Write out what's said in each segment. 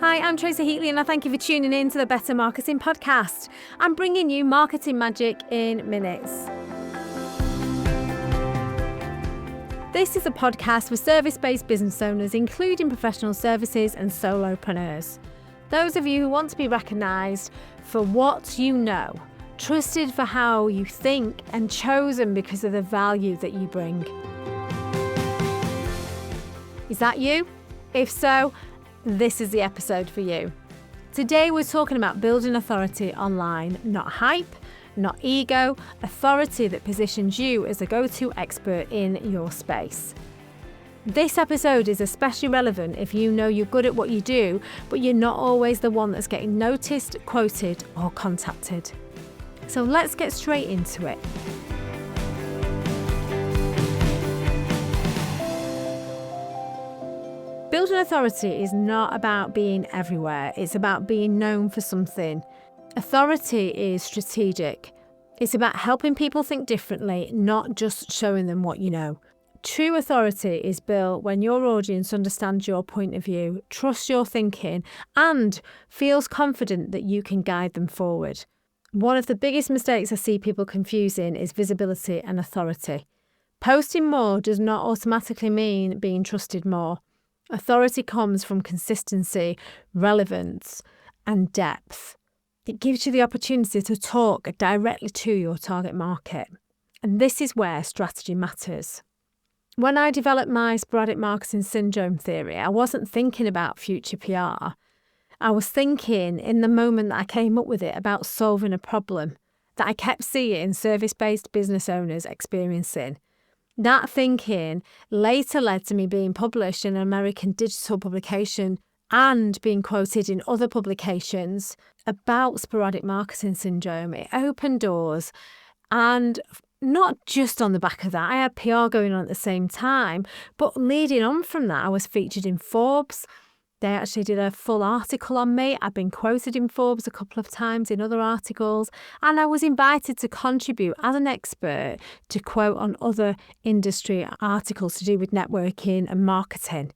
Hi, I'm Tracy Heatley and I thank you for tuning in to the Better Marketing Podcast. I'm bringing you marketing magic in minutes. This is a podcast for service-based business owners, including professional services and solopreneurs. Those of you who want to be recognised for what you know, trusted for how you think, and chosen because of the value that you bring. Is that you? If so, this is the episode for you. Today we're talking about building authority online, not hype, not ego, authority that positions you as a go-to expert in your space. This episode is especially relevant if you know you're good at what you do, but you're not always the one that's getting noticed, quoted, or contacted. So let's get straight into it. Building authority is not about being everywhere, it's about being known for something. Authority is strategic. It's about helping people think differently, not just showing them what you know. True authority is built when your audience understands your point of view, trusts your thinking, and feels confident that you can guide them forward. One of the biggest mistakes I see people confusing is visibility and authority. Posting more does not automatically mean being trusted more. Authority comes from consistency, relevance, and depth. It gives you the opportunity to talk directly to your target market. And this is where strategy matters. When I developed my sporadic marketing syndrome theory, I wasn't thinking about future PR. I was thinking in the moment that I came up with it about solving a problem that I kept seeing service-based business owners experiencing. That thinking later led to me being published in an American digital publication and being quoted in other publications about sporadic marketing syndrome. It opened doors, and not just on the back of that, I had PR going on at the same time, but leading on from that, I was featured in Forbes. They actually did a full article on me. I've been quoted in Forbes a couple of times in other articles, and I was invited to contribute as an expert to quote on other industry articles to do with networking and marketing.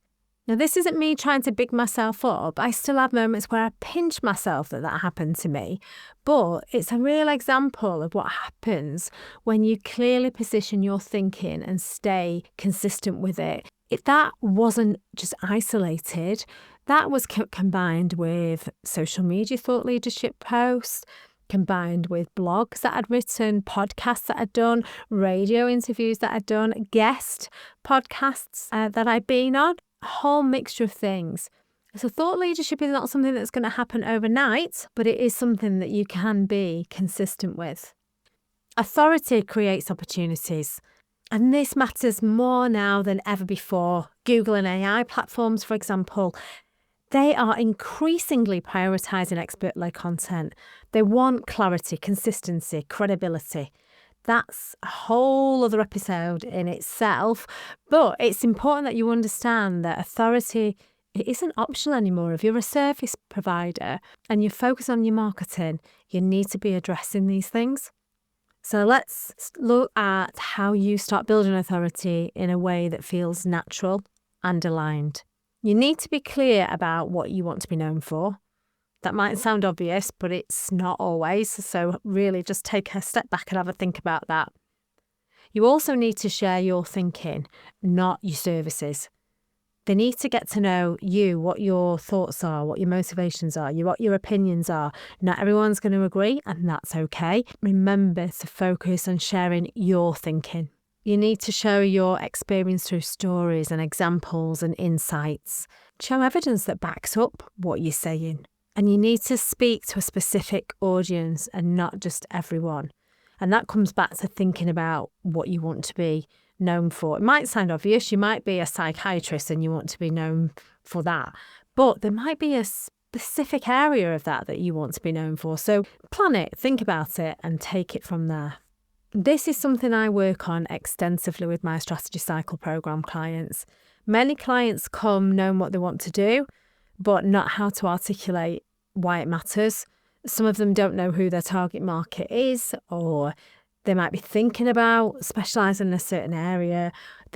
Now, this isn't me trying to big myself up. I still have moments where I pinch myself that happened to me, but it's a real example of what happens when you clearly position your thinking and stay consistent with it. If that wasn't just isolated, that was combined with social media thought leadership posts, combined with blogs that I'd written, podcasts that I'd done, radio interviews that I'd done, guest podcasts that I'd been on, a whole mixture of things. So thought leadership is not something that's going to happen overnight, but it is something that you can be consistent with. Authority creates opportunities. And this matters more now than ever before. Google and AI platforms, for example, they are increasingly prioritising expert-led content. They want clarity, consistency, credibility. That's a whole other episode in itself, but it's important that you understand that authority, it isn't optional anymore. If you're a service provider and you focus on your marketing, you need to be addressing these things. So let's look at how you start building authority in a way that feels natural and aligned. You need to be clear about what you want to be known for. That might sound obvious, but it's not always. So really just take a step back and have a think about that. You also need to share your thinking, not your services. They need to get to know you, what your thoughts are, what your motivations are, what your opinions are. Not everyone's going to agree, and that's okay. Remember to focus on sharing your thinking. You need to show your experience through stories and examples and insights. Show evidence that backs up what you're saying. And you need to speak to a specific audience and not just everyone. And that comes back to thinking about what you want to be known for. It might sound obvious. You might be a psychiatrist and you want to be known for that. But there might be a specific area of that you want to be known for. So plan it, think about it, and take it from there. This is something I work on extensively with my Strategy Cycle program clients. Many clients come knowing what they want to do, but not how to articulate why it matters. Some of them don't know who their target market is, or they might be thinking about specialising in a certain area.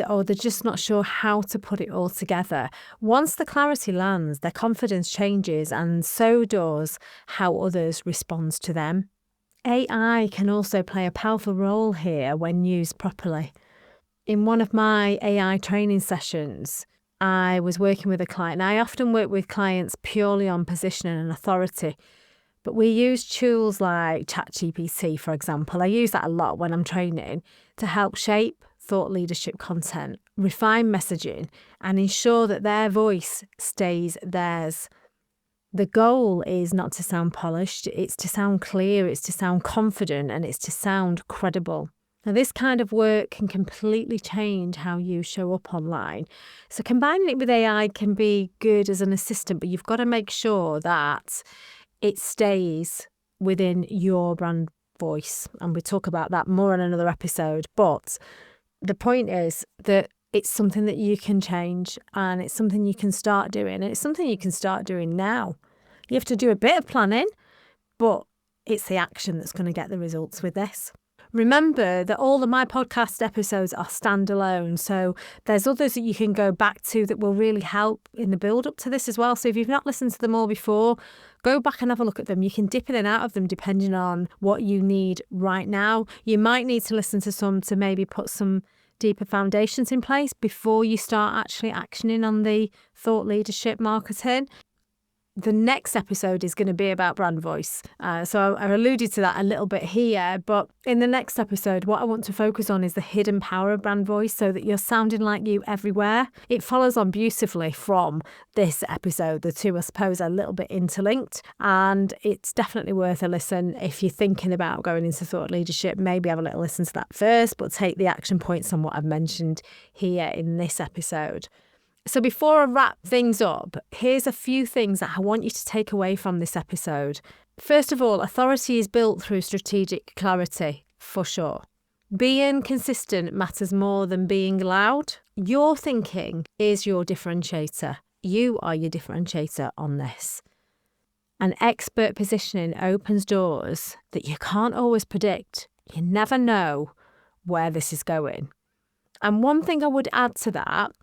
or they're just not sure how to put it all together. Once the clarity lands, their confidence changes, and so does how others respond to them. AI can also play a powerful role here when used properly. In one of my AI training sessions, I was working with a client. Now, I often work with clients purely on positioning and authority, but we use tools like ChatGPT, for example. I use that a lot when I'm training to help shape thought leadership content, refine messaging, and ensure that their voice stays theirs. The goal is not to sound polished, it's to sound clear, it's to sound confident, and it's to sound credible. Now, this kind of work can completely change how you show up online. So combining it with AI can be good as an assistant, but you've got to make sure that it stays within your brand voice. And we'll talk about that more in another episode. But the point is that it's something that you can change, and it's something you can start doing, and it's something you can start doing now. You have to do a bit of planning, but it's the action that's going to get the results with this. Remember that all of my podcast episodes are standalone, so there's others that you can go back to that will really help in the build up to this as well. So if you've not listened to them all before, go back and have a look at them. You can dip in and out of them depending on what you need right now. You might need to listen to some to maybe put some deeper foundations in place before you start actually actioning on the thought leadership marketing. The next episode is going to be about brand voice. So I've alluded to that a little bit here, but in the next episode, what I want to focus on is the hidden power of brand voice so that you're sounding like you everywhere. It follows on beautifully from this episode. The two, I suppose, are a little bit interlinked, and it's definitely worth a listen. If you're thinking about going into thought leadership, maybe have a little listen to that first, but take the action points on what I've mentioned here in this episode. So before I wrap things up, here's a few things that I want you to take away from this episode. First of all, authority is built through strategic clarity, for sure. Being consistent matters more than being loud. Your thinking is your differentiator. You are your differentiator on this. And expert positioning opens doors that you can't always predict. You never know where this is going. And one thing I would add to that,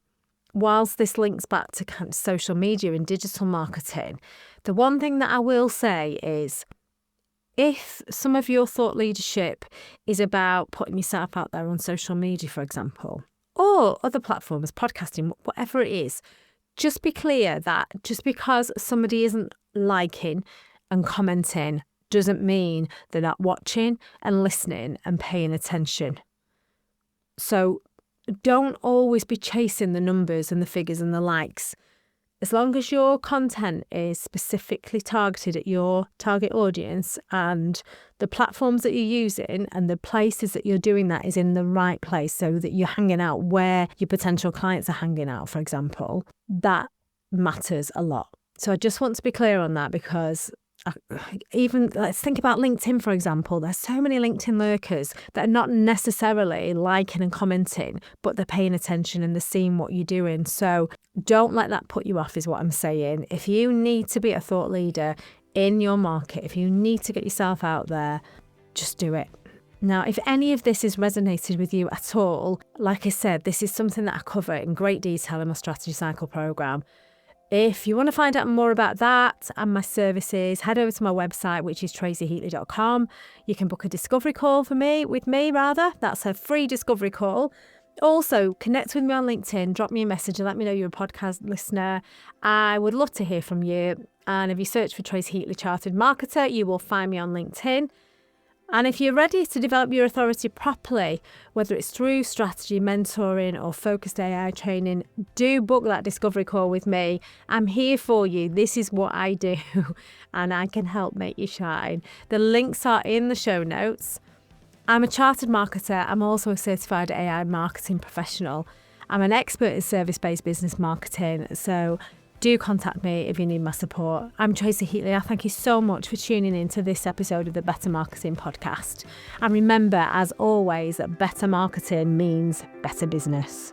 whilst this links back to kind of social media and digital marketing, the one thing that I will say is if some of your thought leadership is about putting yourself out there on social media, for example, or other platforms, podcasting, whatever it is, just be clear that just because somebody isn't liking and commenting doesn't mean they're not watching and listening and paying attention. So don't always be chasing the numbers and the figures and the likes. As long as your content is specifically targeted at your target audience and the platforms that you're using and the places that you're doing that is in the right place so that you're hanging out where your potential clients are hanging out, for example, that matters a lot. So I just want to be clear on that because even let's think about LinkedIn, for example. There's so many LinkedIn lurkers that are not necessarily liking and commenting, but they're paying attention and they're seeing what you're doing. So don't let that put you off is what I'm saying. If you need to be a thought leader in your market, if you need to get yourself out there, just do it. Now, if any of this has resonated with you at all, like I said, this is something that I cover in great detail in my Strategy Cycle program. If you want to find out more about that and my services, head over to my website, which is tracyheatley.com. You can book a discovery call with me. That's a free discovery call. Also, connect with me on LinkedIn, drop me a message and let me know you're a podcast listener. I would love to hear from you. And if you search for Tracy Heatley Chartered Marketer, you will find me on LinkedIn. And if you're ready to develop your authority properly, whether it's through strategy, mentoring or focused AI training, do book that discovery call with me. I'm here for you. This is what I do and I can help make you shine. The links are in the show notes. I'm a chartered marketer. I'm also a certified AI marketing professional. I'm an expert in service-based business marketing. So do contact me if you need my support. I'm Tracy Heatley. I thank you so much for tuning in to this episode of the Better Marketing Podcast. And remember, as always, that better marketing means better business.